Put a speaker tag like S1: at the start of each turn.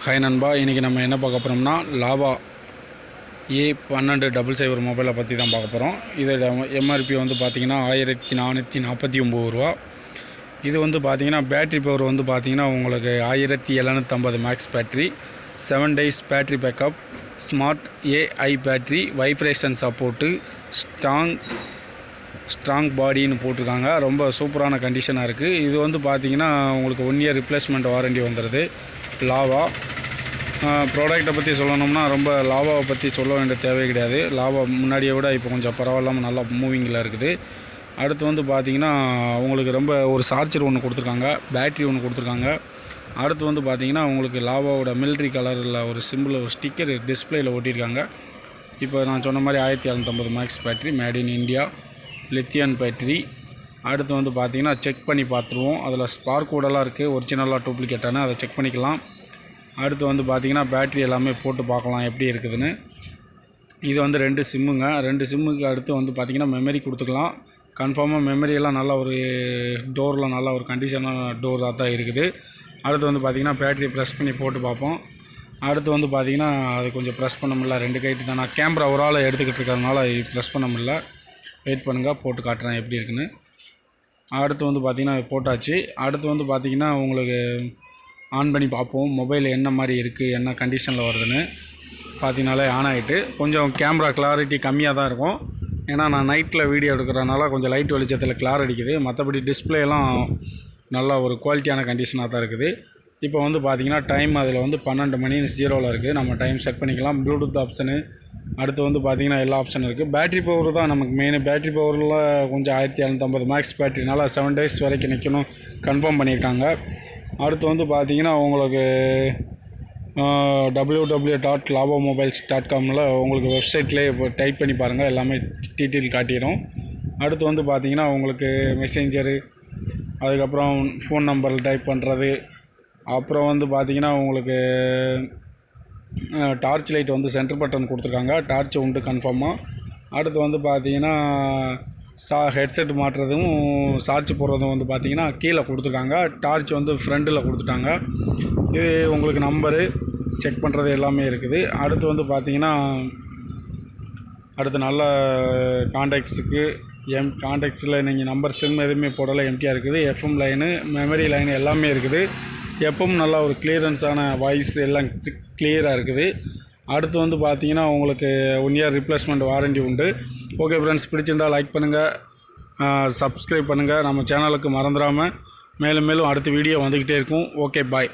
S1: Hi நண்பா, இன்றைக்கி நம்ம என்ன பார்க்க போகிறோம்னா லாவா A1200 மொபைலை பற்றி தான் பார்க்க போகிறோம். இதோட எம்ஆர்பி வந்து பார்த்திங்கன்னா 1449 ரூபா. இது வந்து பார்த்திங்கன்னா பேட்ரி பவர் வந்து பார்த்திங்கன்னா உங்களுக்கு 1750 max battery, 7 days battery backup, smart AI battery, vibration support, strong பாடின்னு போட்டிருக்காங்க. ரொம்ப சூப்பரான கண்டிஷனாக இருக்குது. இது வந்து பார்த்திங்கன்னா உங்களுக்கு 1 year ரிப்ளேஸ்மெண்ட் வாரண்டி வந்துடுது. லாவா ப்ராடக்ட்டை பற்றி சொல்லணும்னா ரொம்ப லாவாவை பற்றி சொல்ல வேண்டிய தேவை கிடையாது. லாவா முன்னாடியை விட இப்போ கொஞ்சம் பரவாயில்லாமல் நல்லா மூவிங்கில் இருக்குது. அடுத்து வந்து பார்த்திங்கன்னா உங்களுக்கு ரொம்ப ஒரு சார்ஜர் ஒன்று கொடுத்துருக்காங்க, பேட்ரி ஒன்று கொடுத்துருக்காங்க. அடுத்து வந்து பார்த்திங்கன்னா உங்களுக்கு லாவாவோட மிலிட்ரி கலரில் ஒரு சிம்பிள், ஒரு ஸ்டிக்கர் டிஸ்பிளேயில் ஒட்டியிருக்காங்க. இப்போ நான் சொன்ன மாதிரி 1750 max battery, made in India, lithium battery. அடுத்து வந்து பார்த்திங்கன்னா செக் பண்ணி பார்த்துருவோம். அதில் ஸ்பார்க் கோடெல்லாம் இருக்குது, ஒரிஜினலாக டூப்ளிகேட்டானு, அதை செக் பண்ணிக்கலாம். அடுத்து வந்து பார்த்திங்கன்னா பேட்ரி எல்லாமே போட்டு பார்க்கலாம் எப்படி இருக்குதுன்னு. இது வந்து 2 சிம்முங்க. 2 சிம்முக்கு அடுத்து வந்து பார்த்திங்கன்னா மெமரி கொடுத்துக்கலாம். கன்ஃபார்மாக மெமரியெல்லாம் நல்லா ஒரு டோரில் நல்ல ஒரு கண்டிஷனான டோராக தான் இருக்குது. அடுத்து வந்து பார்த்திங்கன்னா பேட்ரி ப்ரெஸ் பண்ணி போட்டு பார்ப்போம். அடுத்து வந்து பார்த்திங்கன்னா அது கொஞ்சம் ப்ரெஸ் பண்ண முடியல, 2 கைட்டு தான். நான் கேமரா ஒரு ஆள் எடுத்துக்கிட்டு இருக்கிறதுனால ப்ரெஸ் பண்ண முடியல. வெயிட் பண்ணுங்கள், போட்டு காட்டுறேன் எப்படி இருக்குன்னு. அடுத்து வந்து பார்த்திங்கன்னா போட்டாச்சு. அடுத்து வந்து பார்த்திங்கன்னா உங்களுக்கு ஆன் பண்ணி பார்ப்போம் மொபைல் என்ன மாதிரி இருக்குது, என்ன கண்டிஷனில் வருதுன்னு. பார்த்தீங்கனாலே ஆன் ஆகிட்டு கொஞ்சம் கேமரா கிளாரிட்டி கம்மியாக தான் இருக்கும். ஏன்னா நான் நைட்டில் வீடியோ எடுக்கிறதுனால கொஞ்சம் லைட் வெளிச்சத்தில் கிளார் அடிக்குது. மற்றபடி டிஸ்பிளேலாம் நல்லா ஒரு குவாலிட்டியான கண்டிஷனாக தான் இருக்குது. இப்போ வந்து பார்த்திங்கன்னா டைம் அதில் வந்து 12 மணி 0 இருக்குது. நம்ம டைம் செட் பண்ணிக்கலாம். ப்ளூடூத் ஆப்ஷனு, அடுத்து வந்து பார்த்திங்கன்னா எல்லா ஆப்ஷனும் இருக்குது. பேட்ரி பவர் தான் நமக்கு மெயின். பேட்ரி பவரில் கொஞ்சம் 1750 மேக்ஸ் பேட்ரினால 7 days வரைக்கும் நிற்கணும் கன்ஃபார்ம் பண்ணியிருக்காங்க. அடுத்து வந்து பார்த்திங்கன்னா உங்களுக்கு www.lavamobiles.comல உங்களுக்கு வெப்சைட்லேயே இப்போ டைப் பண்ணி பாருங்கள், எல்லாமே டீட்டெயில் காட்டிடும். அடுத்து வந்து பார்த்திங்கன்னா உங்களுக்கு மெசேஞ்சரு, அதுக்கப்புறம் ஃபோன் நம்பர் டைப் பண்ணுறது, அப்புறம் வந்து பார்த்திங்கன்னா உங்களுக்கு டார்ச் லைட் வந்து சென்டர் பட்டன் கொடுத்துருக்காங்க, டார்ச் உண்டு கன்ஃபார்மாக. அடுத்து வந்து பார்த்திங்கன்னா ஹெட்செட் மாட்டுறதும் சார்ஜ் போடுறதும் வந்து பார்த்திங்கன்னா கீழே கொடுத்துருக்காங்க. டார்ச் வந்து ஃப்ரண்டில் கொடுத்துட்டாங்க. இது உங்களுக்கு நம்பரு செக் பண்ணுறது எல்லாமே இருக்குது. அடுத்து வந்து பார்த்திங்கன்னா அடுத்து நல்ல கான்டாக்ட்ஸுக்கு கான்டாக்ட்ஸில் நீங்கள் நம்பர் சிம் எதுவுமே போடலை, எம்டியாக இருக்குது. எஃப்எம் லைனு, மெமரி லைனு எல்லாமே இருக்குது. எப்பவும் நல்லா ஒரு கிளியரன்ஸான வாய்ஸ் எல்லாம் கிளியராக இருக்குது. அடுத்து வந்து பார்த்திங்கன்னா உங்களுக்கு 1 year ரிப்ளேஸ்மெண்ட் வாரண்டி உண்டு. ஓகே ஃப்ரெண்ட்ஸ், பிடிச்சிருந்தால் லைக் பண்ணுங்கள், சப்ஸ்கிரைப் பண்ணுங்கள். நம்ம சேனலுக்கு மறந்துடாமல் மேலும் மேலும் அடுத்த வீடியோ வந்துக்கிட்டே இருக்கும். ஓகே, பாய்.